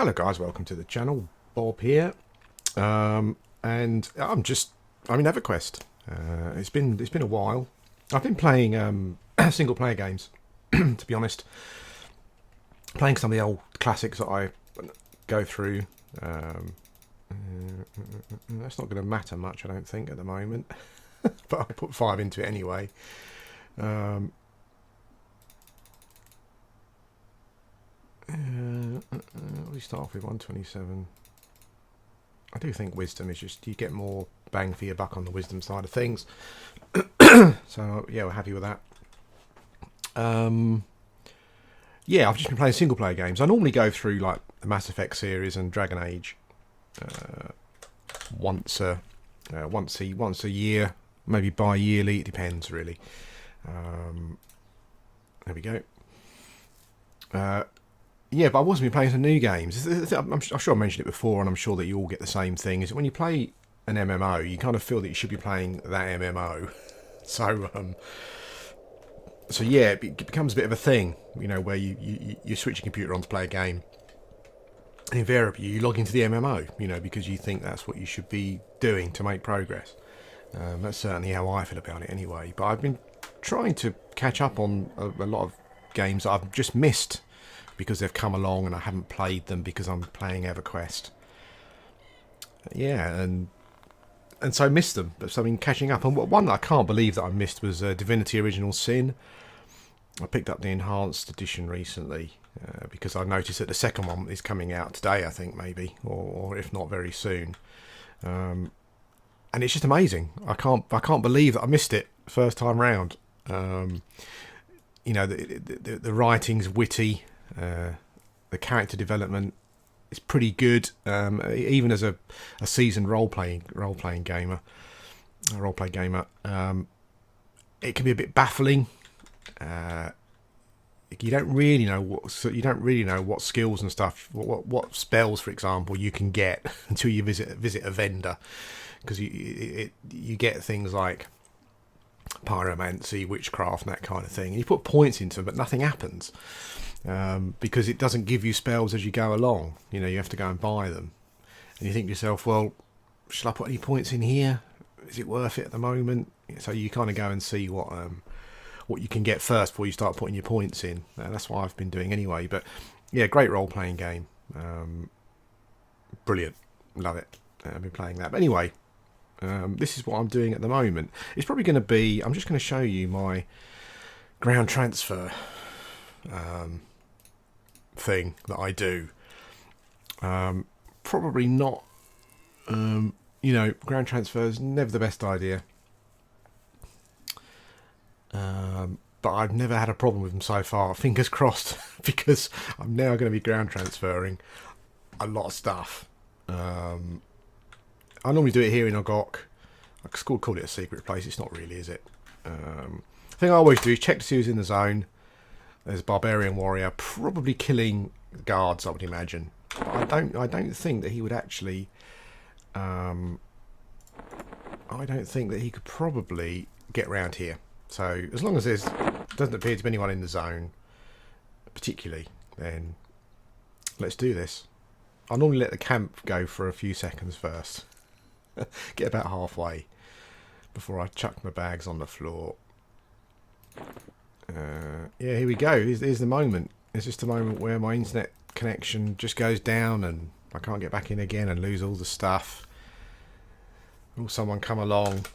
Hello guys, welcome to the channel. Bob here, and I'm in Everquest. It's been a while. I've been playing single player games, to be honest. Playing some of the old classics that I go through. That's not going to matter much, I don't think, at the moment. But I put 5 into it anyway. We start off with 127. I do think wisdom is just, you get more bang for your buck on the wisdom side of things. So yeah, we're happy with that. Yeah, I've just been playing single player games. I normally go through like the Mass Effect series and Dragon Age once a year, maybe bi-yearly. It depends really. There we go. Yeah, but I've also been playing some new games. I'm sure I mentioned it before, and I'm sure that you all get the same thing. Is that when you play an MMO, you kind of feel that you should be playing that MMO. So yeah, it becomes a bit of a thing, you know, where you switch your computer on to play a game. And invariably, you log into the MMO, you know, because you think that's what you should be doing to make progress. That's certainly how I feel about it anyway. But I've been trying to catch up on a lot of games that I've just missed because they've come along and I haven't played them because I'm playing Everquest. Yeah, and so I missed them. But so I've been catching up. And one that I can't believe that I missed was Divinity Original Sin. I picked up the Enhanced Edition recently because I noticed that the second one is coming out today, I think, maybe, or if not very soon. And it's just amazing. I can't believe that I missed it first time round. You know, the writing's witty. The character development is pretty good, even as a seasoned role playing gamer. It can be a bit baffling. You don't really know what skills and stuff, what spells, for example, you can get until you visit a vendor, because you get things like pyromancy, witchcraft, and that kind of thing. And you put points into them, but nothing happens. Because it doesn't give you spells as you go along. You know, you have to go and buy them. And you think to yourself, well, shall I put any points in here? Is it worth it at the moment? So you kind of go and see what you can get first before you start putting your points in. That's what I've been doing anyway. But yeah, great role-playing game. Brilliant. Love it. I've been playing that. But anyway, this is what I'm doing at the moment. It's probably going to be, I'm just going to show you my ground transfer thing that I do. Probably not, you know, ground transfer is never the best idea. But I've never had a problem with them so far. Fingers crossed, because I'm now going to be ground transferring a lot of stuff. I normally do it here in Ogre. I could call it a secret place. It's not really, is it? The thing I always do is check to see who's in the zone. There's a barbarian warrior, probably killing guards, I would imagine. But I don't think that he would actually. I don't think that he could probably get round here. So as long as there doesn't appear to be anyone in the zone, particularly, then let's do this. I'll normally let the camp go for a few seconds first. Get about halfway before I chuck my bags on the floor. Yeah, here we go. Here's the moment. It's just a moment where my internet connection just goes down and I can't get back in again and lose all the stuff. Will someone come along?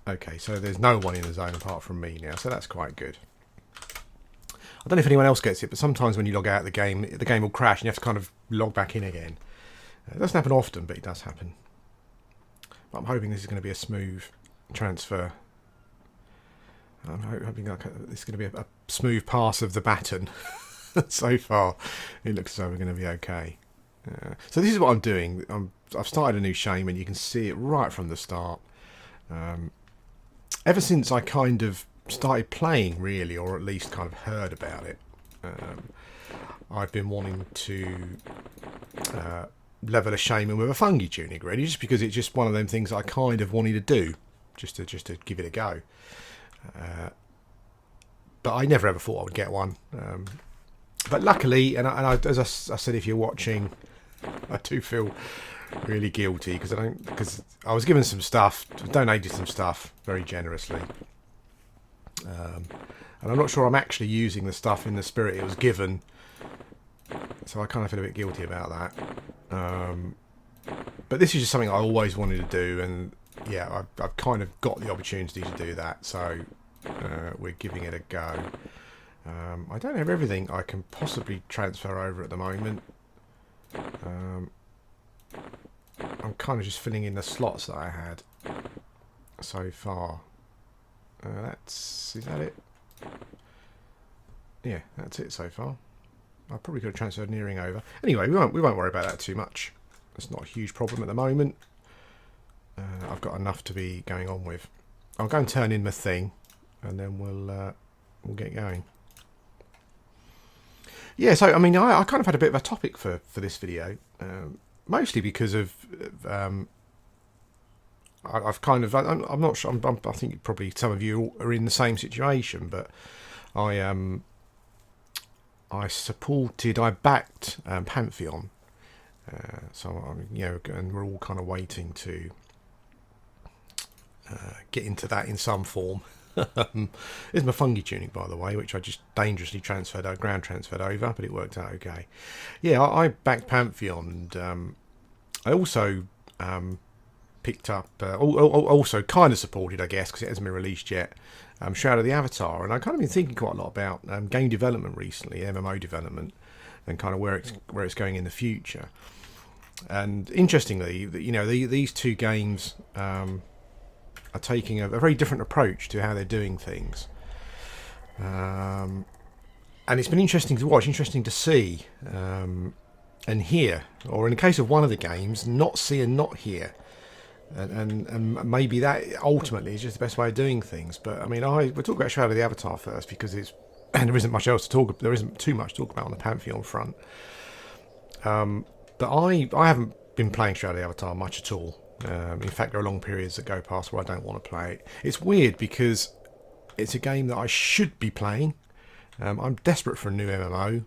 Okay, so there's no one in the zone apart from me now, so that's quite good. I don't know if anyone else gets it, but sometimes when you log out of the game will crash and you have to kind of log back in again. It doesn't happen often, but it does happen. But I'm hoping this is going to be a smooth transfer. I'm hoping this is going to be a smooth pass of the baton. So far, it looks as though we're going to be okay. So this is what I'm doing. I've started a new Shaman. You can see it right from the start. Ever since I kind of started playing, really, or at least kind of heard about it, I've been wanting to level a Shaman with a Funguy tunic, really, just because it's just one of them things I kind of wanted to do, just to give it a go. But I never ever thought I would get one. But luckily, as I said, if you're watching, I do feel really guilty because I was given some stuff, donated some stuff very generously, and I'm not sure I'm actually using the stuff in the spirit it was given, so I kind of feel a bit guilty about that. But this is just something I always wanted to do, and yeah, I've kind of got the opportunity to do that, so we're giving it a go. I don't have everything I can possibly transfer over at the moment. I'm kind of just filling in the slots that I had so far. Is that it? Yeah, that's it so far. I probably could have transferred Nearing over. Anyway, we won't worry about that too much. It's not a huge problem at the moment. I've got enough to be going on with. I'll go and turn in my thing, and then we'll get going. Yeah, so I mean, I kind of had a bit of a topic for this video, mostly because of I've kind of I'm not sure. I think probably some of you are in the same situation, but I backed Pantheon, so and we're all kind of waiting to get into that in some form. There's my Funguy tunic, by the way, which I just dangerously ground transferred over, but it worked out okay. Yeah, I backed Pantheon, and I also picked up, also kind of supported, I guess, because it hasn't been released yet, Shroud of the Avatar, and I've kind of been thinking quite a lot about game development recently, MMO development, and kind of where it's going in the future. And interestingly, these two games are taking a very different approach to how they're doing things, and it's been interesting to watch, interesting to see, and hear, or in the case of one of the games, not see and not hear, and maybe that ultimately is just the best way of doing things. But I mean, we'll talk about Shadow of the Avatar first, because there isn't much else to talk. There isn't too much to talk about on the Pantheon front. But I haven't been playing Shadow of the Avatar much at all. In fact, there are long periods that go past where I don't want to play it. It's weird because it's a game that I should be playing. I'm desperate for a new MMO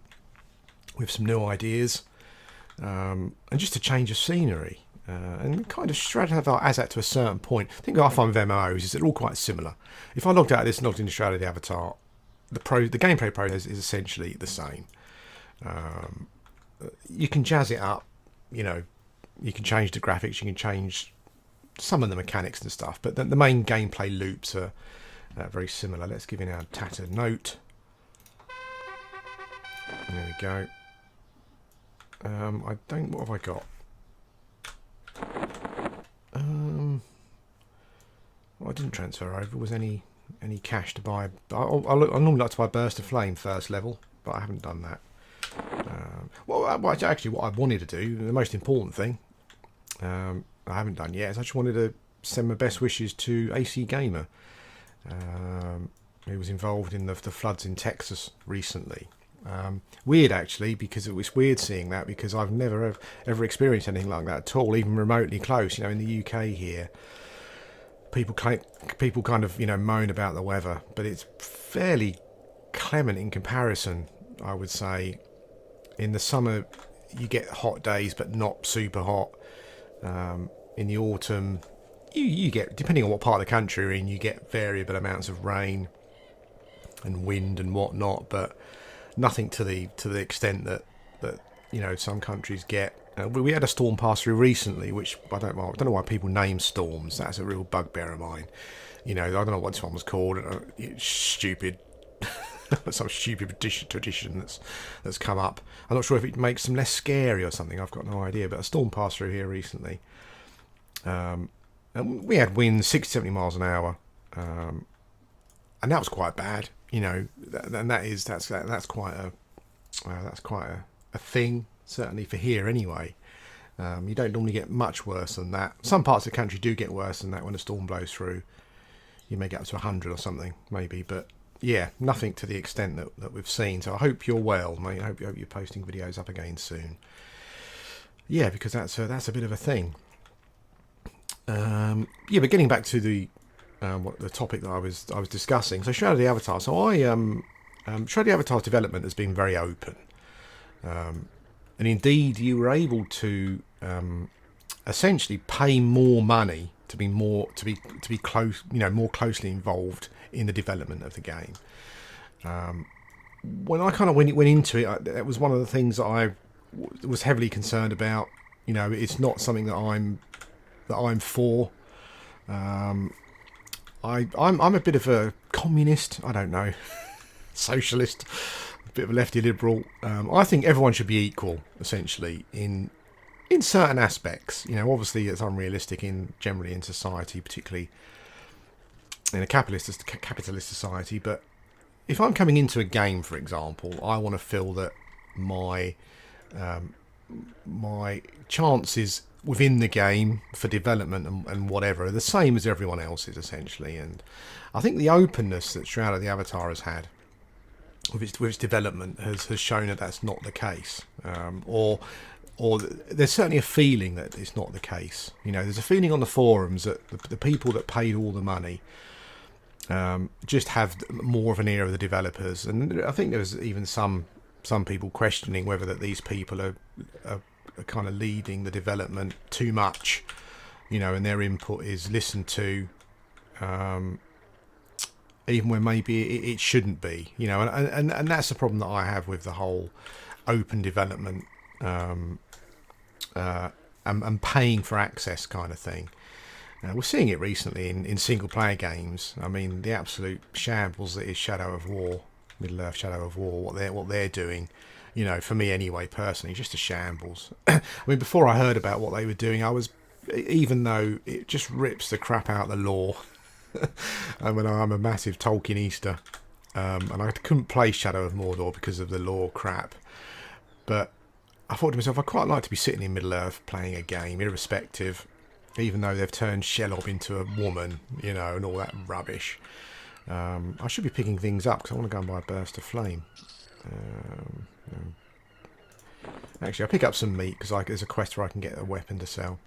with some new ideas, and just a change of scenery. And kind of Shroud of the Avatar as that to a certain point. I think what I find with MMOs is they're all quite similar. If I logged out of this and logged into Shroud of the Avatar, the gameplay process is essentially the same. You can jazz it up, you can change the graphics, you can change some of the mechanics and stuff, but the main gameplay loops are very similar. Let's give you now a tattered note. There we go. What have I got? Well, I didn't transfer over. Was any cash to buy? I normally like to buy Burst of Flame first level, but I haven't done that. Actually, what I wanted to do, the most important thing, I haven't done yet, is I just wanted to send my best wishes to AC Gamer, who was involved in the floods in Texas recently. Weird, actually, because it was weird seeing that, because I've never ever experienced anything like that at all, even remotely close. In the UK here, people kind of moan about the weather, but it's fairly clement in comparison, I would say. In the summer, you get hot days, but not super hot. In the autumn, you get, depending on what part of the country you're in, you get variable amounts of rain and wind and whatnot, but nothing to the extent that some countries get. We had a storm pass through recently, which I don't know why people name storms. That's a real bugbear of mine. I don't know what this one was called. It's stupid. Some stupid tradition that's come up. I'm not sure if it makes them less scary or something. I've got no idea. But a storm passed through here recently, and we had winds 60-70 miles an hour, and that was quite bad. And that's quite a thing, certainly for here anyway. You don't normally get much worse than that. Some parts of the country do get worse than that when a storm blows through. You may get up to 100 or something, maybe, but yeah, nothing to the extent that we've seen. So I hope you're well, mate. I hope you're posting videos up again soon. Yeah, because that's a bit of a thing. But getting back to the topic that I was discussing. So Shadow of the Avatar. So Shadow of the Avatar's development has been very open. And indeed, you were able to essentially pay more money to be close, more closely involved in the development of the game. When I kind of went into it, that was one of the things that I was heavily concerned about. It's not something that I'm for. I'm a bit of a communist. I don't know, socialist, a bit of a lefty liberal. I think everyone should be equal, essentially, in certain aspects. Obviously it's unrealistic generally in society, particularly in a capitalist society. But if I'm coming into a game, for example, I want to feel that my chances within the game for development and whatever are the same as everyone else's, essentially. And I think the openness that Shroud of the Avatar has had with its development has shown that that's not the case, or there's certainly a feeling that it's not the case. There's a feeling on the forums that the people that paid all the money just have more of an ear of the developers. And I think there's even some people questioning whether that these people are kind of leading the development too much, and their input is listened to, even when maybe it shouldn't be. And that's the problem that I have with the whole open development and paying for access kind of thing. We're seeing it recently in single player games. I mean, the absolute shambles that is Shadow of War, Middle Earth Shadow of War, what they're doing, for me anyway, personally, just a shambles. I mean, before I heard about what they were doing, even though it just rips the crap out of the lore. I mean, I'm a massive Tolkien-ister, and I couldn't play Shadow of Mordor because of the lore crap. But I thought to myself, I'd quite like to be sitting in Middle Earth playing a game, irrespective, even though they've turned Shelob into a woman, and all that rubbish. I should be picking things up because I want to go and buy a Burst of Flame. Actually, I'll pick up some meat because there's a quest where I can get a weapon to sell.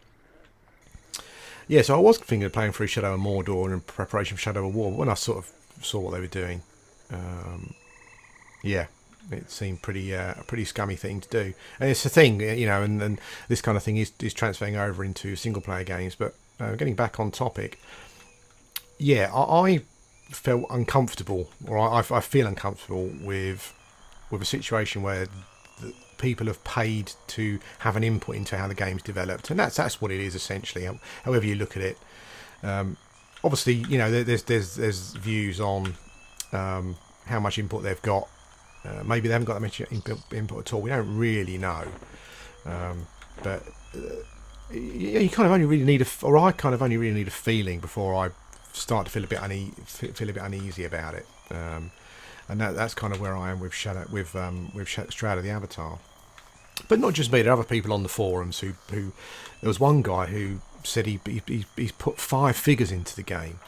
Yeah, so I was thinking of playing through Shadow of Mordor in preparation for Shadow of War, but when I sort of saw what they were doing, yeah, it seemed a pretty scummy thing to do. And it's a thing, and this kind of thing is transferring over into single player games. But getting back on topic, yeah, I felt uncomfortable, or I feel uncomfortable with a situation where people have paid to have an input into how the game's developed, and that's what it is essentially. However you look at it, obviously, there's views on how much input they've got. Maybe they haven't got that much input at all. We don't really know, but you kind of only really need I kind of only really need a feeling before I start to feel a bit uneasy about it. And that's kind of where I am with Shroud of the Avatar. But not just me, there are other people on the forums who there was one guy who said he's put 5 figures into the game.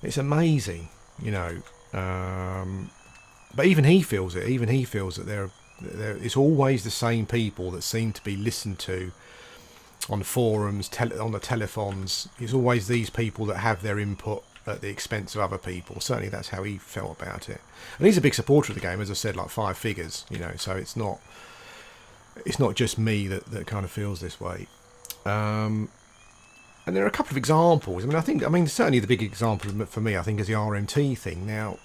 It's amazing, but even he feels it. Even he feels that it's always the same people that seem to be listened to on the forums, on the telethons. It's always these people that have their input at the expense of other people. Certainly that's how he felt about it. And he's a big supporter of the game, as I said, like 5 figures, so it's not just me that kind of feels this way. And there are a couple of examples. I mean certainly the big example for me, I think, is the RMT thing. Now,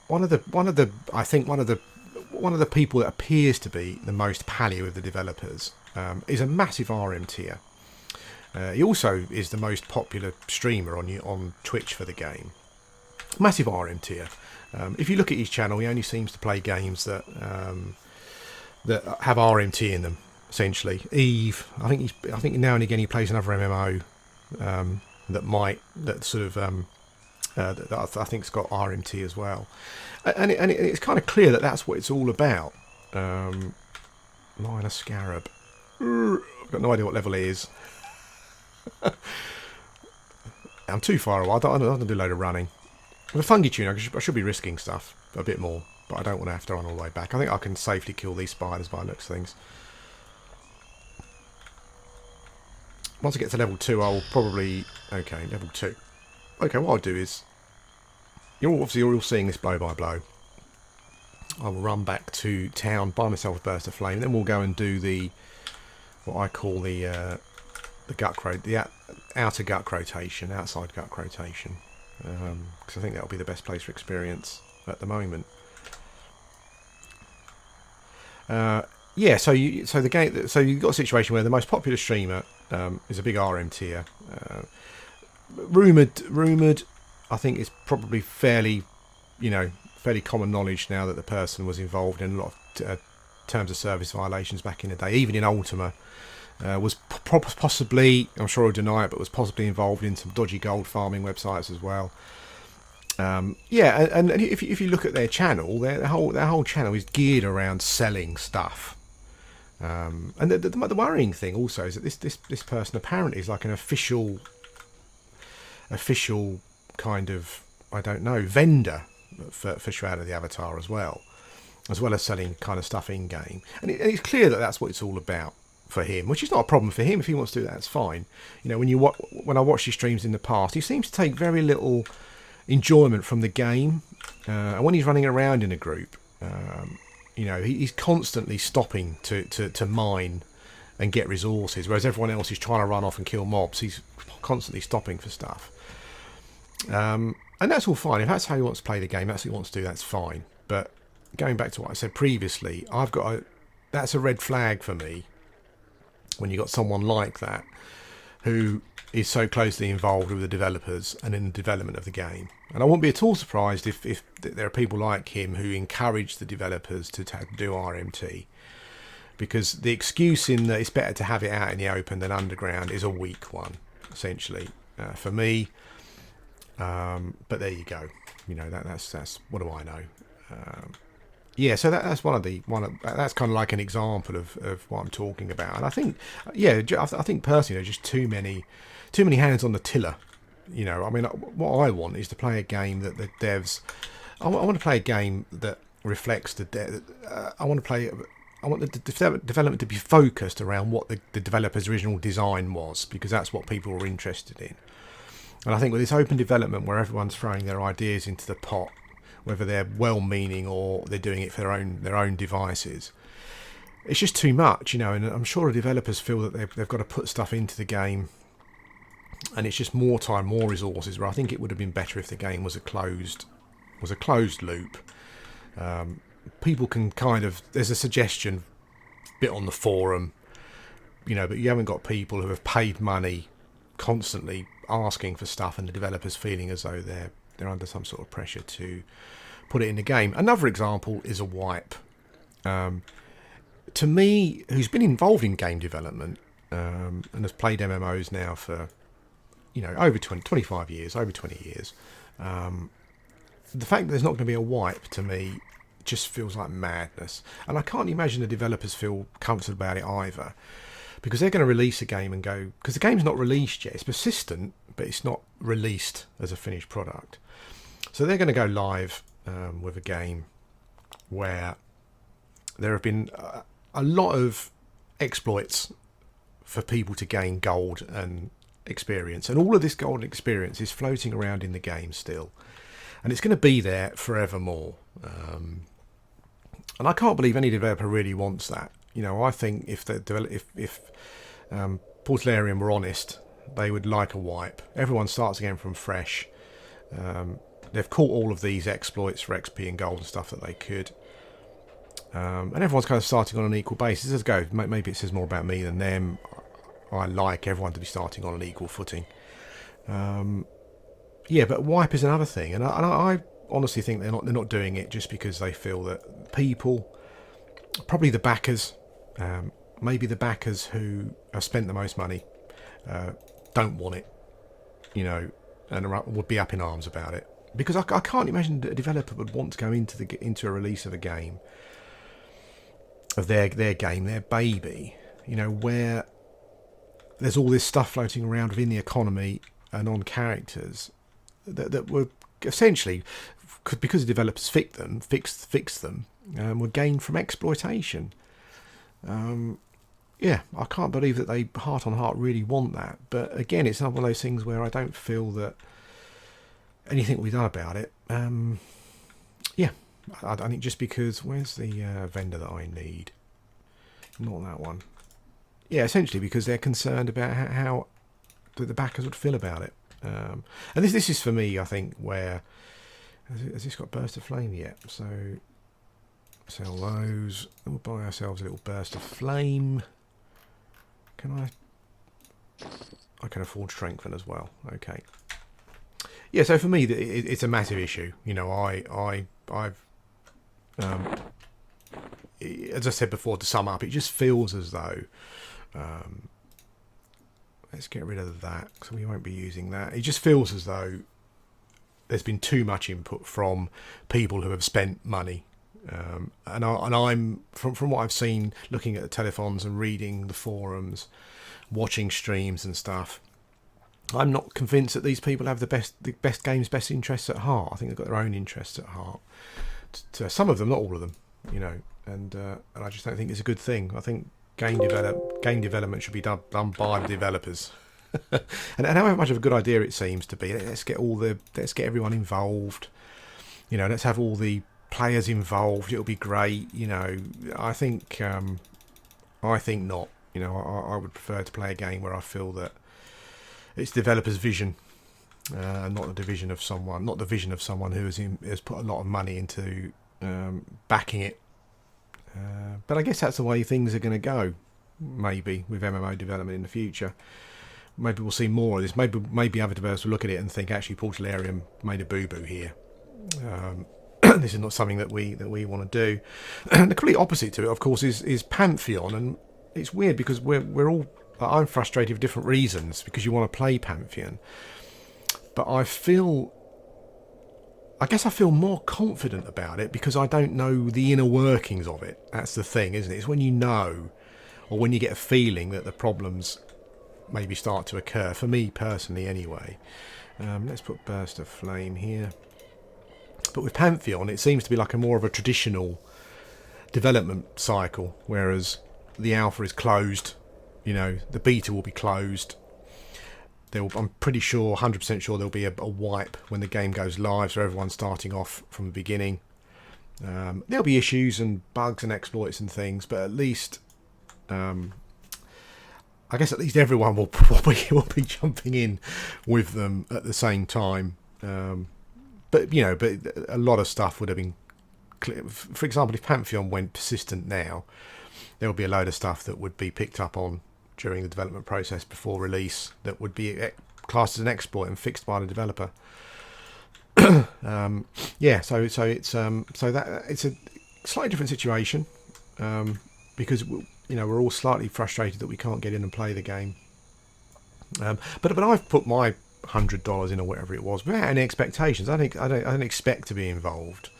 one of the people that appears to be the most paleo of the developers is a massive RMTer. He also is the most popular streamer on Twitch for the game. Massive RMTer. If you look at his channel, he only seems to play games that have RMT in them. Essentially, Eve. I think now and again he plays another MMO that I think's got RMT as well, and it's kind of clear that that's what it's all about. Minor Scarab. I've got no idea what level it is. I'm too far away. I don't want to do a load of running. With a Fungi tune, I should be risking stuff a bit more, but I don't want to have to run all the way back. I think I can safely kill these spiders by the looks of things. Once I get to level 2, I'll probably... Okay, level 2. Okay, what I'll do is... You're all seeing this blow by blow. I will run back to town, buy myself a burst of flame, then we'll go and do the what I call the outer gut rotation, outside gut rotation, because I think that'll be the best place for experience at the moment. Yeah, so you've got a situation where the most popular streamer is a big RM tier. Rumored, I think it's probably fairly common knowledge now that the person was involved in a lot of terms of service violations back in the day, even in Ultima. Was possibly, I'm sure he'll deny it, but was possibly involved in some dodgy gold farming websites as well. And if you look at their channel, their whole channel is geared around selling stuff. And the worrying thing also is that this person apparently is like an official kind of, I don't know, vendor for Shroud of the Avatar as well as selling kind of stuff in game. And it's clear that that's what it's all about for him, which is not a problem for him. If he wants to do that, that's fine. When I watched his streams in the past, he seems to take very little enjoyment from the game, and when he's running around in a group, he's constantly stopping to mine and get resources, whereas everyone else is trying to run off and kill mobs. He's constantly stopping for stuff, and that's all fine. If that's how he wants to play the game, that's what he wants to do, that's fine. But going back to what I said previously, that's a red flag for me when you got someone like that who is so closely involved with the developers and in the development of the game. And I wouldn't be at all surprised if there are people like him who encourage the developers to do RMT, because the excuse in that it's better to have it out in the open than underground is a weak one, essentially, for me. But there you go. That's what do I know? So that's that's kind of like an example of what I'm talking about. And I think, I think personally, there's just too many hands on the tiller. What I want is to play a game that the devs. I want to play a game that reflects the. I want the development to be focused around what the developer's original design was, because that's what people are interested in. And I think with this open development where everyone's throwing their ideas into the pot, whether they're well-meaning or they're doing it for their own devices, it's just too much, And I'm sure the developers feel that they've got to put stuff into the game, and it's just more time, more resources. Where I think it would have been better if the game was a closed loop. People can there's a suggestion bit on the forum, but you haven't got people who have paid money constantly asking for stuff, and the developers feeling as though they're under some sort of pressure to put it in the game. Another example is a wipe. To me, who's been involved in game development and has played MMOs now for over 25 years, over 20 years, the fact that there's not going to be a wipe, to me, just feels like madness. And I can't imagine the developers feel comfortable about it either, because they're going to release a game and go, because the game's not released yet. It's persistent, but it's not released as a finished product. So they're going to go live with a game where there have been a lot of exploits for people to gain gold and experience, and all of this gold and experience is floating around in the game still, and it's going to be there forevermore. And I can't believe any developer really wants that. I think if Portalarium were honest, they would like a wipe. Everyone starts again from fresh. They've caught all of these exploits for XP and gold and stuff that they could. And everyone's kind of starting on an equal basis. Let's go. Maybe it says more about me than them. I like everyone to be starting on an equal footing. But wipe is another thing. And I honestly think they're not doing it just because they feel that people, probably the backers, maybe the backers who have spent the most money, don't want it, and would be up in arms about it. Because I can't imagine that a developer would want to go into a release of a game, of their game, their baby, where there's all this stuff floating around within the economy and on characters that were essentially, because the developers fixed them, were gained from exploitation. I can't believe that they heart on heart really want that. But again, it's not one of those things where I don't feel that anything will be done about it. I think just because, where's the vendor that I need? Not that one. Yeah, essentially because they're concerned about how the backers would feel about it. And this is for me, I think, where has this got burst of flame yet? So sell those. We'll buy ourselves a little burst of flame. Can I can afford strengthen as well. Okay. Yeah, so for me, it's a massive issue. You know, I've as I said before, to sum up, it just feels as though let's get rid of that because we won't be using that. It just feels as though there's been too much input from people who have spent money, and I'm from what I've seen, looking at the telethons and reading the forums, watching streams and stuff. I'm not convinced that these people have the best game's best interests at heart. I think they've got their own interests at heart. Some of them, not all of them, you know, and I just don't think it's a good thing. I think game development should be done by the developers. and however much of a good idea it seems to be, let's get everyone involved. You know, let's have all the players involved. It'll be great. You know, I think not. You know, I would prefer to play a game where I feel that it's developers' vision, not the vision of someone who has put a lot of money into backing it. But I guess that's the way things are going to go. Maybe with MMO development in the future, maybe we'll see more of this. Maybe other developers will look at it and think, actually, Portalarium made a boo boo here. This is not something that we want to do. And the complete opposite to it, of course, is Pantheon, and it's weird because we're all. I'm frustrated for different reasons because you want to play Pantheon, but I guess I feel more confident about it because I don't know the inner workings of it. That's the thing, isn't it? It's when you know, or when you get a feeling that the problems maybe start to occur. For me personally, anyway. Let's put Burst of Flame here. But with Pantheon, it seems to be like more of a traditional development cycle, whereas the alpha is closed. You know, the beta will be closed. I'm pretty sure, 100% sure, there'll be a wipe when the game goes live, so everyone's starting off from the beginning. There'll be issues and bugs and exploits and things, but at least, I guess at least everyone will be jumping in with them at the same time. But you know, but a lot of stuff would have been clear. For example, if Pantheon went persistent now, there would be a load of stuff that would be picked up on during the development process before release that would be classed as an exploit and fixed by the developer. Yeah, so it's that it's a slightly different situation because you know we're all slightly frustrated that we can't get in and play the game. But I've put my $100 in or whatever it was without any expectations. I don't expect to be involved.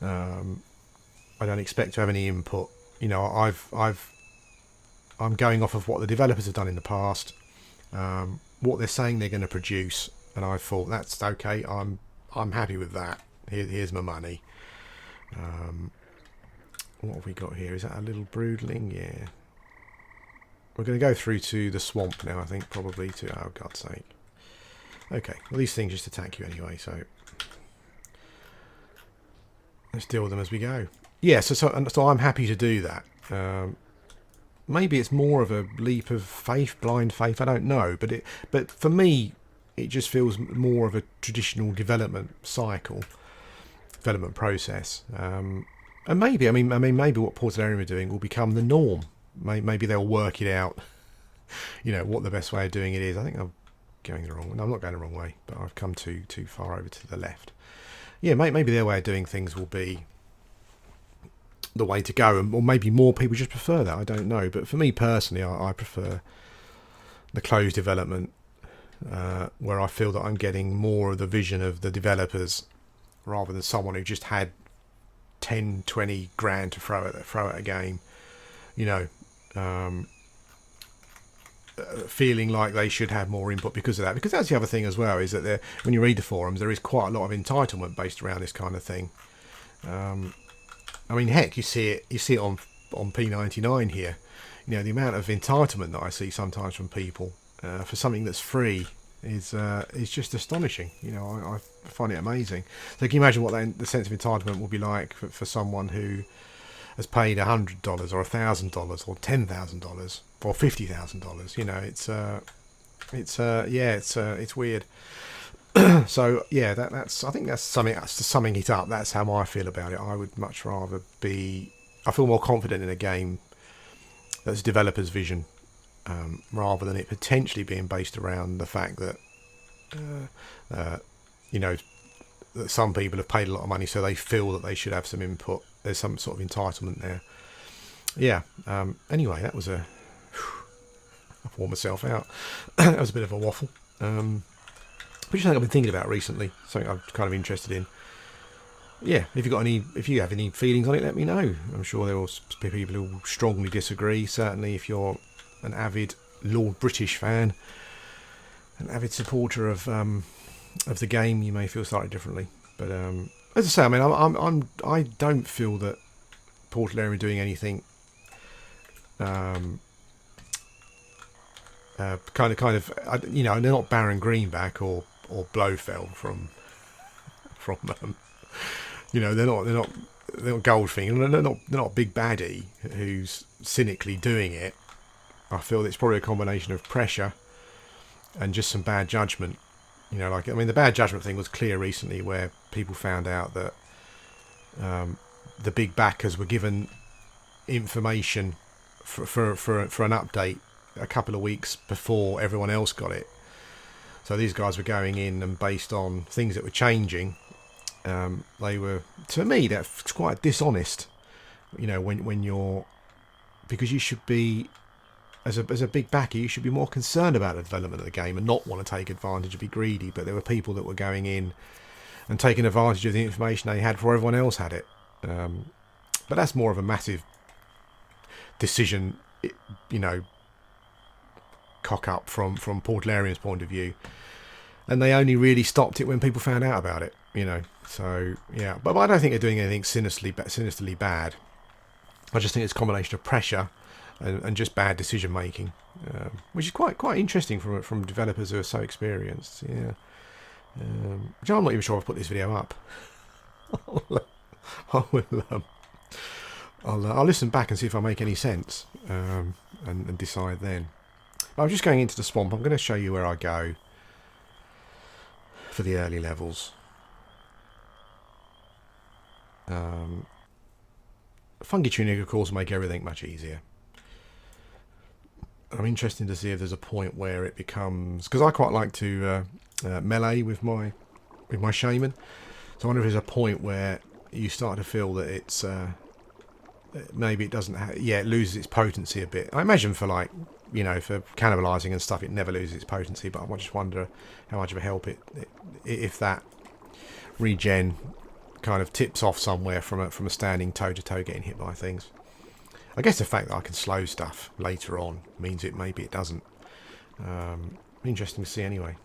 I don't expect to have any input. You know, I'm going off of what the developers have done in the past, what they're saying they're going to produce, and I thought that's okay. I'm happy with that. Here's my money. What have we got here? Is that a little broodling? Yeah. We're going to go through to the swamp now, I think, probably to. Oh, God's sake. Okay. Well, these things just attack you anyway, so let's deal with them as we go. Yeah. So I'm happy to do that. Maybe it's more of a leap of faith, blind faith. I don't know, but for me, it just feels more of a traditional development cycle, development process. And maybe, I mean, maybe what Portalarium are doing will become the norm. Maybe they'll work it out. You know what the best way of doing it is. I think I'm going the wrong way. No, I'm not going the wrong way, but I've come too far over to the left. Yeah, maybe their way of doing things will be the way to go, or maybe more people just prefer that. I don't know, but for me personally, I prefer the closed development, where I feel that I'm getting more of the vision of the developers rather than someone who just had 10, 20 grand to throw at a game. You know, feeling like they should have more input because of that. Because that's the other thing as well, is that when you read the forums, there is quite a lot of entitlement based around this kind of thing. I mean, heck, you see it on P99 here. You know, the amount of entitlement that I see sometimes from people for something that's free. is just astonishing. You know, I find it amazing. So can you imagine what the sense of entitlement will be like for someone who has paid $100 or $1,000 or $10,000 or $50,000? You know, it's weird. So yeah, that's I think that's something. That's summing it up. That's how I feel about it. I would much rather be. I feel more confident in a game that's developer's vision, rather than it potentially being based around the fact that you know, that some people have paid a lot of money, so they feel that they should have some input. There's some sort of entitlement there. Yeah. Anyway, that was I've worn myself out. That was a bit of a waffle. Which is something I've been thinking about recently. Something I'm kind of interested in. Yeah, if you have any feelings on it, let me know. I'm sure there will be people who will strongly disagree. Certainly, if you're an avid Lord British fan, an avid supporter of the game, you may feel slightly differently. But as I say, I mean, I don't feel that Portal Area are doing anything you know, they're not Baron Greenback or Blofeld from you know, they're not Goldfinger. They're not Big Baddie who's cynically doing it. I feel it's probably a combination of pressure and just some bad judgment. You know, like, I mean, the bad judgment thing was clear recently, where people found out that the big backers were given information for an update a couple of weeks before everyone else got it. So these guys were going in, and based on things that were changing, they were, to me, that's quite dishonest. You know, when you're, because you should be, as a big backer, you should be more concerned about the development of the game and not want to take advantage and be greedy. But there were people that were going in and taking advantage of the information they had before everyone else had it. But that's more of a massive decision, you know, cock up from Portalarian's point of view, and they only really stopped it when people found out about it. You know, so yeah. But I don't think they're doing anything sinisterly bad. I just think it's a combination of pressure and just bad decision making, which is quite interesting from developers who are so experienced. Yeah. Which I'm not even sure I've put this video up. I'll listen back and see if I make any sense, and decide then. But I'm just going into the swamp. I'm going to show you where I go for the early levels. Fungi tuning, of course, make everything much easier. I'm interested to see if there's a point where it becomes, because I quite like to melee with my shaman. So I wonder if there's a point where you start to feel that it's maybe it doesn't. It loses its potency a bit. I imagine for, like, you know, for cannibalising and stuff, it never loses its potency. But I just wonder how much of a help if that regen kind of tips off somewhere from a standing toe to toe getting hit by things. I guess the fact that I can slow stuff later on means maybe it doesn't. Interesting to see anyway.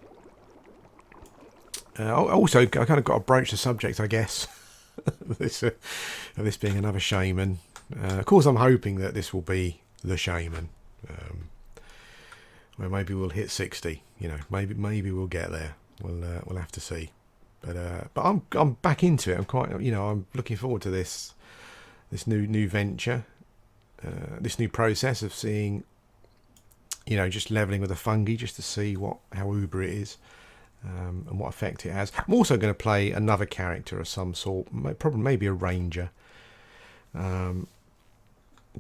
Also, I kind of got to broach the subject, I guess, of this being another shaman. Of course, I'm hoping that this will be the shaman, where maybe we'll hit 60. You know, maybe we'll get there. We'll have to see. But I'm back into it. I'm quite, you know, I'm looking forward to this new venture. This new process of seeing, you know, just leveling with a fungi just to see how uber it is, and what effect it has. I'm also going to play another character of some sort, probably maybe a ranger,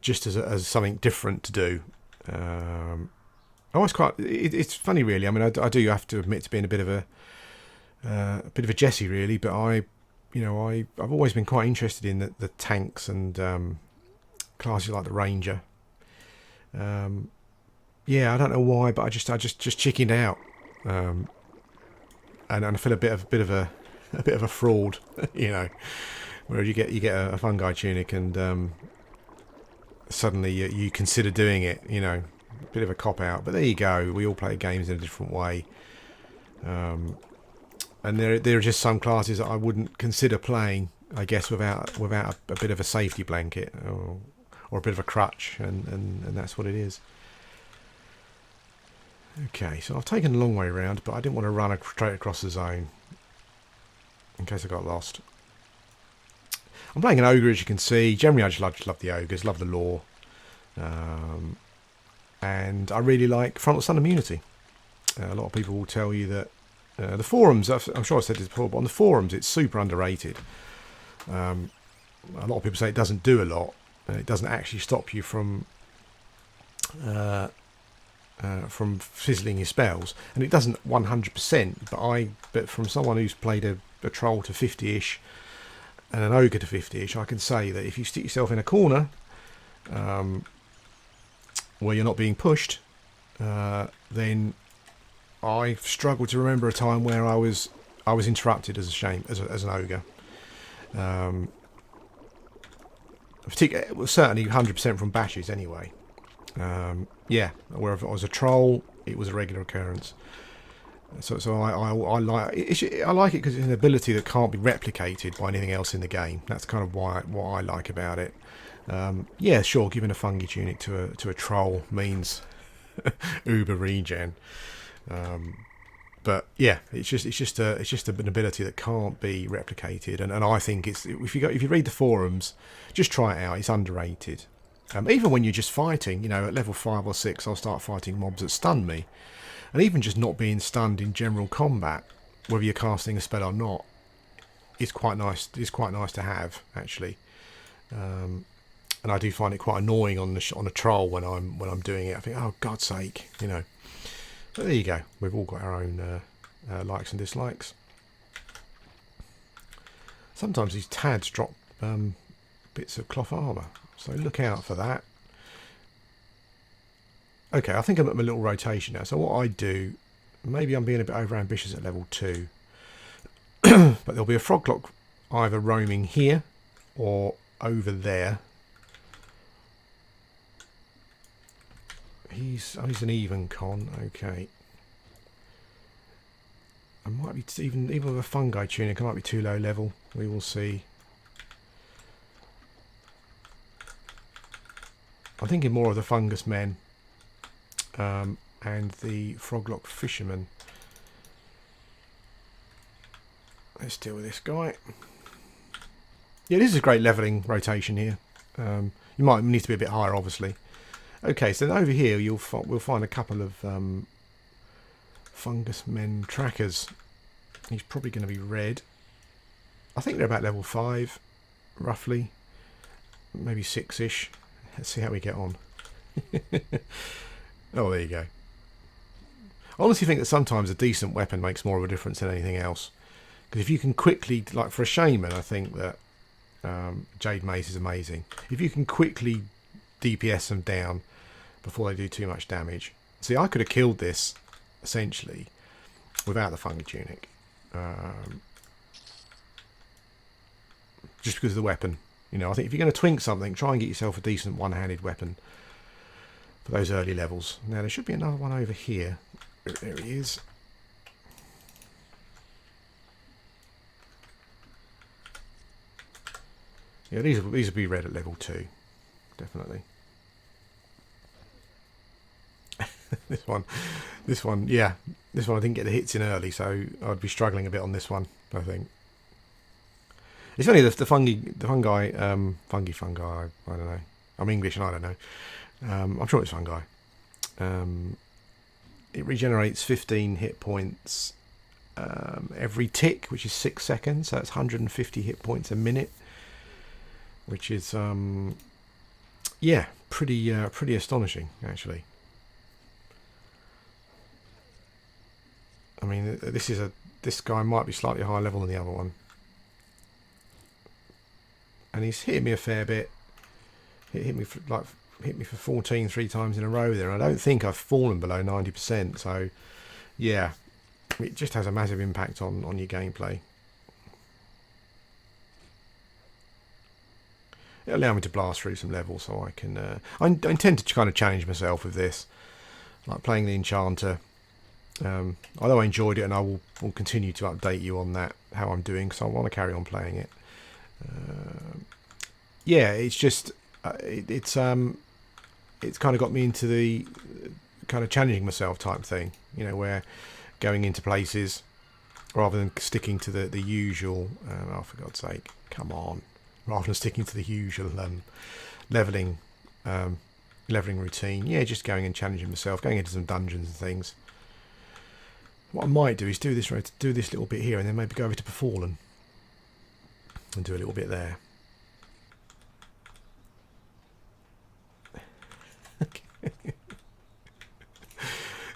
just as something different to do. I was it's funny, really. I mean, I do have to admit to being a bit of a Jesse, really, but I've always been quite interested in the tanks and classes like the ranger. I don't know why, but I just chickened out, and I feel a bit of a fraud, you know, where you get a fungi tunic and suddenly you consider doing it, you know, a bit of a cop out. But there you go. We all play games in a different way, and there are just some classes that I wouldn't consider playing, I guess, without a bit of a safety blanket or a bit of a crutch, and that's what it is. Okay, so I've taken a long way around, but I didn't want to run straight across the zone in case I got lost. I'm playing an ogre, as you can see. Generally, I just love the ogres, love the lore. And I really like Frontal Stun immunity. A lot of people will tell you that the forums, I'm sure I said this before, but on the forums it's super underrated. A lot of people say it doesn't do a lot. It doesn't actually stop you from fizzling your spells, and it doesn't 100%. But from someone who's played a troll to 50ish and an ogre to 50ish, I can say that if you stick yourself in a corner where you're not being pushed, then I've struggled to remember a time where I was interrupted as an ogre. Certainly 100% from bashes anyway. Yeah, where if I was a troll, it was a regular occurrence. So I like it because it's an ability that can't be replicated by anything else in the game. That's kind of what I like about it. Yeah, sure, giving a Fungi tunic to a troll means uber regen. But yeah, it's just an ability that can't be replicated, and I think if you read the forums, just try it out. It's underrated. Even when you're just fighting, at level 5 or 6, I'll start fighting mobs that stun me, and even just not being stunned in general combat, whether you're casting a spell or not, is quite nice. It's quite nice to have, actually. And I do find it quite annoying on a troll when I'm doing it. I think, oh God's sake, But there you go. We've all got our own likes and dislikes. Sometimes these tads drop bits of cloth armour, so look out for that. Okay, I think I'm at my little rotation now. So what I do, maybe I'm being a bit over ambitious at level 2, but there'll be a froglock either roaming here or over there. He's an even con. Okay. I might be even with a Fungi tunic. I might be too low level. We will see. I'm thinking more of the fungus men and the froglock fisherman. Let's deal with this guy. Yeah, this is a great leveling rotation here. You might need to be a bit higher, obviously. Okay, so then over here we'll find a couple of fungus men trackers. He's probably going to be red. I think they're about level 5, roughly, maybe 6ish. Let's see how we get on. Oh, there you go. I honestly think that sometimes a decent weapon makes more of a difference than anything else. Because if you can quickly, like for a shaman, I think that Jade Mace is amazing. If you can quickly DPS them down before they do too much damage. See, I could have killed this essentially without the Fungi tunic, just because of the weapon. I think if you're going to twink something, try and get yourself a decent one-handed weapon for those early levels. Now there should be another one over here. There he is. Yeah, these will be red at level 2, definitely. This one, yeah, this one I didn't get the hits in early, so I'd be struggling a bit on this one, I think. It's funny, the fungi, I don't know. I'm English and I don't know. I'm sure it's fungi. It regenerates 15 hit points every tick, which is 6 seconds, so that's 150 hit points a minute, which is yeah, pretty astonishing, actually. I mean, this guy might be slightly higher level than the other one, and he's hit me a fair bit. Hit me for 14 3 times in a row there. I don't think I've fallen below 90%. So yeah, it just has a massive impact on your gameplay. It'll allow me to blast through some levels, so I can. I intend to kind of challenge myself with this, like playing the Enchanter. Although I enjoyed it, and I will continue to update you on that, how I'm doing, because I want to carry on playing it. Yeah, it's just it's kind of got me into the kind of challenging myself type thing. You know, where going into places rather than sticking to the usual. Oh, for God's sake, come on! Rather than sticking to the usual leveling routine. Yeah, just going and challenging myself, going into some dungeons and things. What I might do is do this little bit here, and then maybe go over to Befallen and do a little bit there.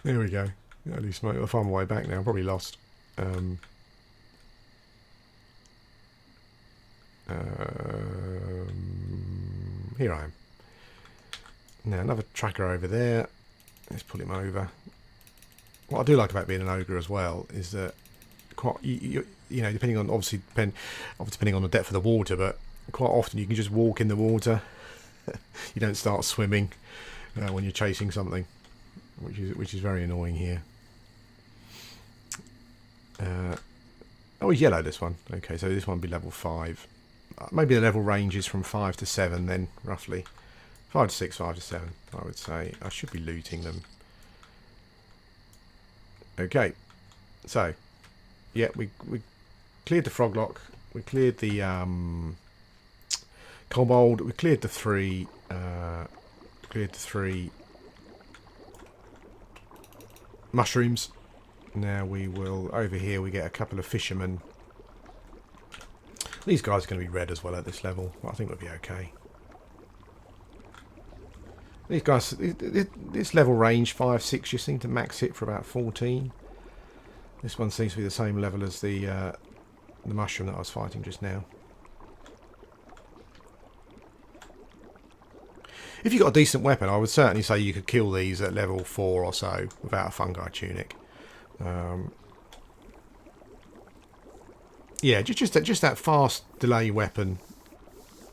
There we go. At least I'll find my way back now. I'm probably lost. Here I am. Now another tracker over there. Let's pull him over. What I do like about being an ogre as well is that quite you know, depending on obviously depending on the depth of the water, but quite often you can just walk in the water. You don't start swimming when you're chasing something, which is very annoying here. Oh, it's yellow, this one. Okay, so this one will be level 5. Maybe the level range is from 5 to 7 then, roughly. 5 to 6, 5 to 7, I would say. I should be looting them. Okay, so, yeah, we cleared the froglock. We cleared the kobold. We cleared the 3. Cleared the 3 mushrooms. Now we will, over here we get a couple of fishermen. These guys are going to be red as well at this level, but I think we'll be okay. These guys, this level range, 5, 6, you seem to max it for about 14. This one seems to be the same level as the mushroom that I was fighting just now. If you've got a decent weapon, I would certainly say you could kill these at level 4 or so without a fungi tunic. Yeah, just that fast delay weapon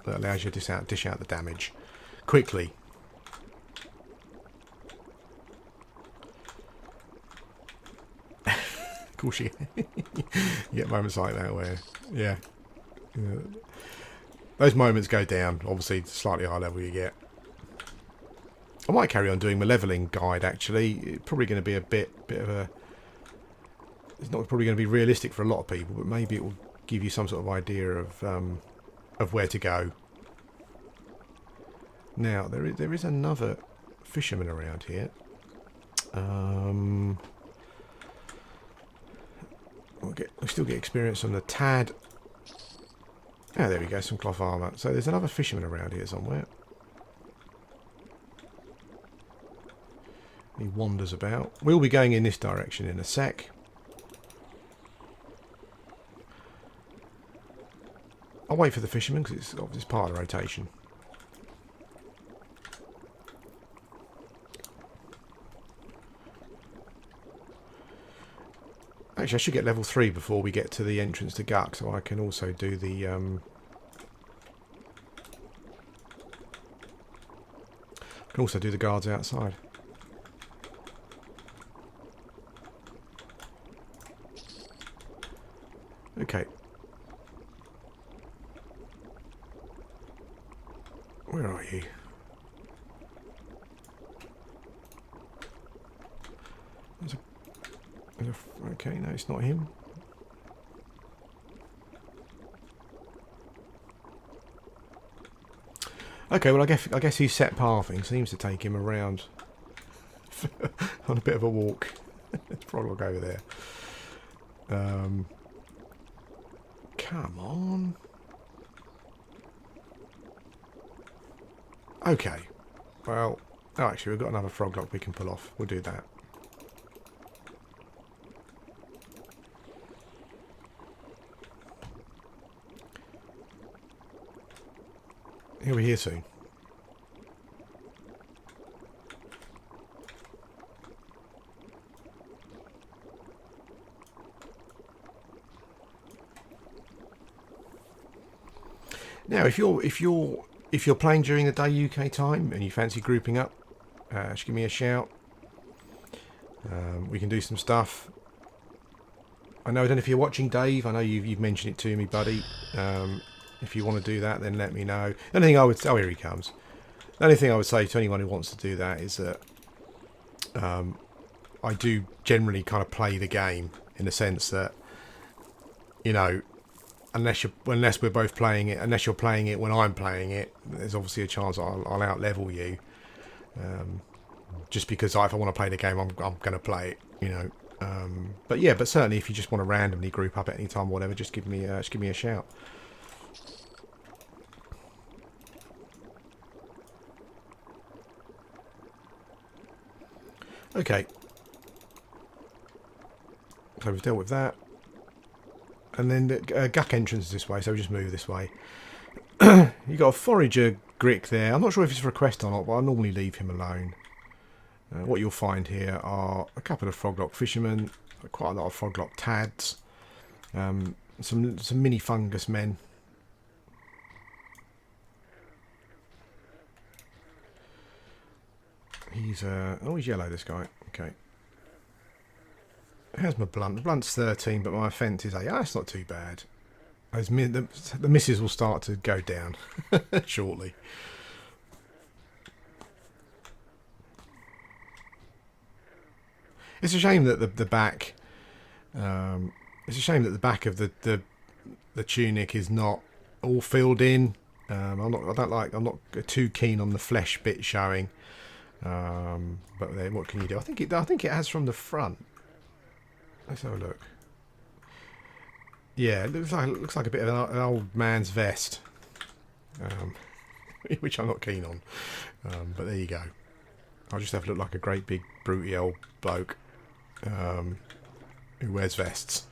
that allows you to dish out the damage quickly. Of course you get moments like that where, yeah. Those moments go down. Obviously, the slightly higher level you get. I might carry on doing my leveling guide, actually. It's probably going to be a bit of a... It's not probably going to be realistic for a lot of people, but maybe it will give you some sort of idea of where to go. Now, there is another fisherman around here. We'll still get experience on the tad. Ah, there we go, some cloth armour. So there's another fisherman around here somewhere. He wanders about. We'll be going in this direction in a sec. I'll wait for the fisherman because it's part of the rotation. Actually, I should get level 3 before we get to the entrance to Guck, so I can also do the... I can also do the guards outside. Okay. Where are you? Okay, no, it's not him. Okay, well, I guess his set pathing seems to take him around on a bit of a walk. Let's probably go over there. Come on. Okay. Well, oh, actually, we've got another froglock we can pull off. We'll do that. He'll be here soon. Now, if you're playing during the day UK time and you fancy grouping up, just give me a shout. We can do some stuff. I don't know if you're watching, Dave. I know you've mentioned it to me, buddy. If you want to do that, then let me know. The only thing I would... Oh, here he comes. The only thing I would say to anyone who wants to do that is that I do generally kind of play the game in the sense that, you know, unless we're both playing it, unless you're playing it when I'm playing it, there's obviously a chance I'll out level you. Just because if I want to play the game, I'm going to play it, you know. But yeah, but certainly if you just want to randomly group up at any time or whatever, just give me a shout. Okay. So we've dealt with that. And then the Guck entrance is this way, so we just move this way. You got a forager Grick there. I'm not sure if it's for a quest or not, but I normally leave him alone. What you'll find here are a couple of froglock fishermen, quite a lot of froglock tads, some mini fungus men. He's he's yellow, this guy. Okay. How's my blunt? The blunt's 13, but my offence is 8. That's not too bad. The misses will start to go down shortly. It's a shame that the back. It's a shame that the back of the tunic is not all filled in. I'm not too keen on the flesh bit showing. But then, what can you do? I think it has from the front. Let's have a look. Yeah, it looks like a bit of an old man's vest, which I'm not keen on. But there you go. I'll just have to look like a great big broody old bloke who wears vests.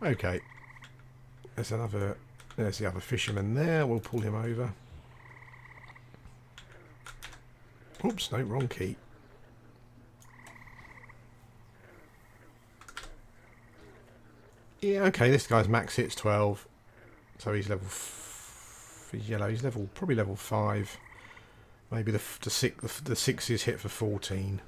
Okay, there's the other fisherman there. We'll pull him over. Oops, no, wrong key. Yeah, okay, this guy's max hit's 12. So he's level... he's yellow, he's probably level 5. Maybe the 6 is hit for 14.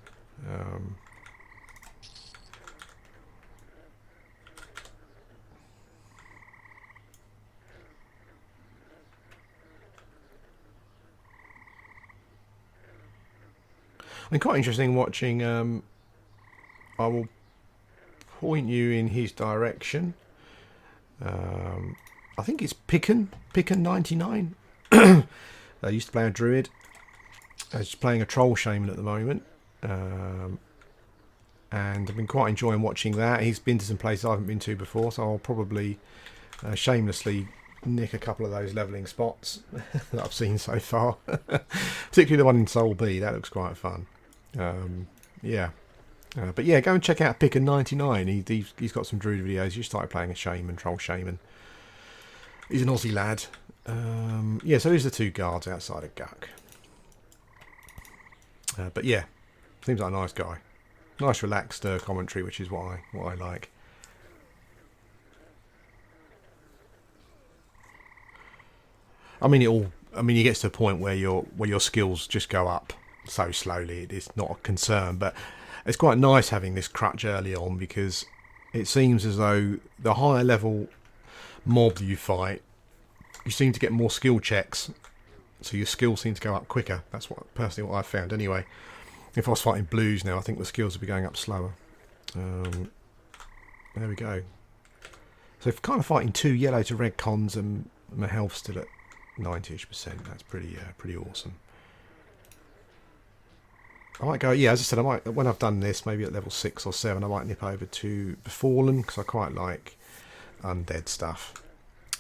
And quite interesting watching... I will point you in his direction. I think it's Picken 99. I used to play a druid. He's playing a troll shaman at the moment, and I've been quite enjoying watching that. He's been to some places I haven't been to before, so I'll probably shamelessly nick a couple of those levelling spots that I've seen so far. Particularly the one in Soul B, that looks quite fun. Yeah. But yeah, go and check out Picker 99. He's got some druid videos. He started playing a shaman, troll shaman. He's an Aussie lad. Yeah, so here's the two guards outside of Guck. But yeah, seems like a nice guy. Nice relaxed commentary, which is what I like. I mean, it gets to a point where your skills just go up so slowly. It's not a concern, but it's quite nice having this crutch early on, because it seems as though the higher level mob you fight, you seem to get more skill checks, so your skills seem to go up quicker. That's personally what I've found anyway. If I was fighting blues now, I think the skills would be going up slower. There we go. So if kind of fighting 2 yellow to red cons and my health still at 90ish%, that's pretty awesome. I might go, yeah, as I said, when I've done this, maybe at level 6 or 7, I might nip over to the Fallen, because I quite like undead stuff.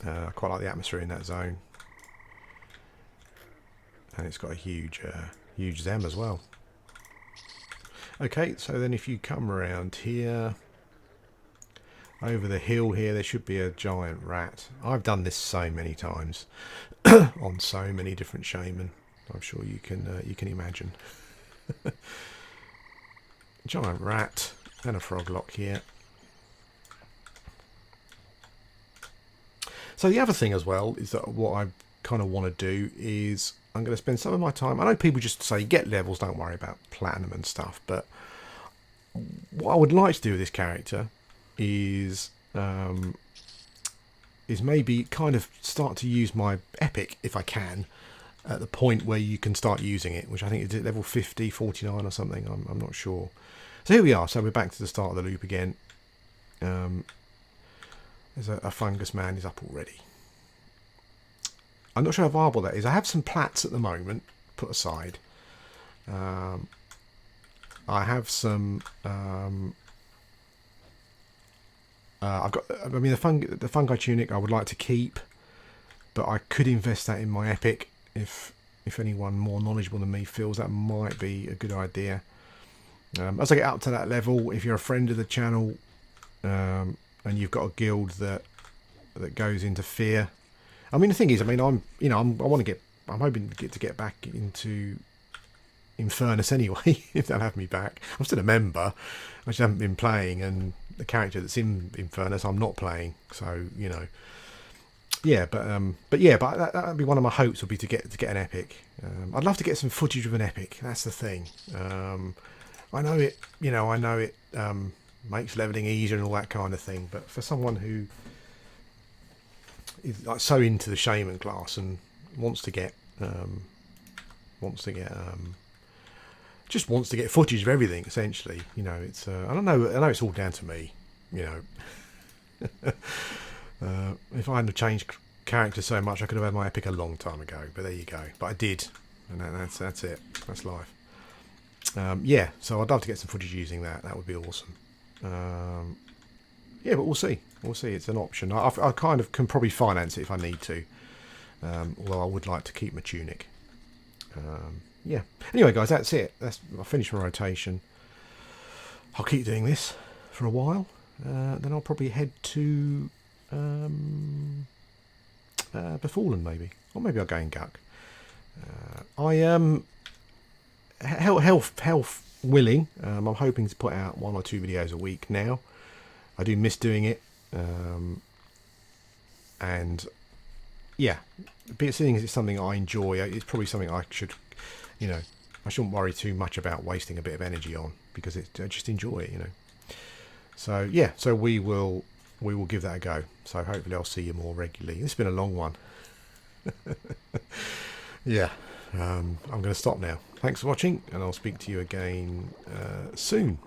I quite like the atmosphere in that zone. And it's got a huge Zem as well. Okay, so then if you come around here, over the hill here, there should be a giant rat. I've done this so many times on so many different shaman. I'm sure you can imagine. Giant rat and a froglock here. So the other thing as well is that what I kind of want to do is I'm going to spend some of my time. I know people just say get levels, don't worry about platinum and stuff, but what I would like to do with this character is maybe kind of start to use my epic, if I can, at the point where you can start using it, which I think is at level 50, 49 or something. I'm not sure. So here we are. So we're back to the start of the loop again. There's a fungus man is up already. I'm not sure how viable that is. I have some plats at the moment put aside. I have some. I've got. I mean, the fungi tunic I would like to keep, but I could invest that in my epic if anyone more knowledgeable than me feels that might be a good idea. As I get up to that level, if you're a friend of the channel and you've got a guild that goes into fear, I mean the thing is, I mean I'm hoping to get back into Infernus anyway. If they'll have me back, I'm still a member. I just haven't been playing, and the character that's in Infernus I'm not playing. So yeah, but that would be one of my hopes, would be to get an epic. I'd love to get some footage of an epic. That's the thing. I know it makes leveling easier and all that kind of thing, but for someone who is like so into the Shaman class and wants to get footage of everything, essentially, it's I know it's all down to me, if I hadn't changed characters so much, I could have had my epic a long time ago, but there you go. But I did, and that's it. That's life. Yeah, so I'd love to get some footage using that. That would be awesome. Yeah, but we'll see. It's an option. I kind of can probably finance it if I need to, although I would like to keep my tunic. Yeah. Anyway, guys, that's it. I finished my rotation. I'll keep doing this for a while. Then I'll probably head to Befallen, maybe, or maybe I'll go in Guck. Health willing, I'm hoping to put out 1 or 2 videos a week now. I do miss doing it, and yeah, seeing as it's something I enjoy, it's probably something I should, I shouldn't worry too much about wasting a bit of energy on, because I just enjoy it, So yeah, so we will give that a go. So hopefully I'll see you more regularly. It's been a long one. Yeah, I'm going to stop now. Thanks for watching, and I'll speak to you again soon.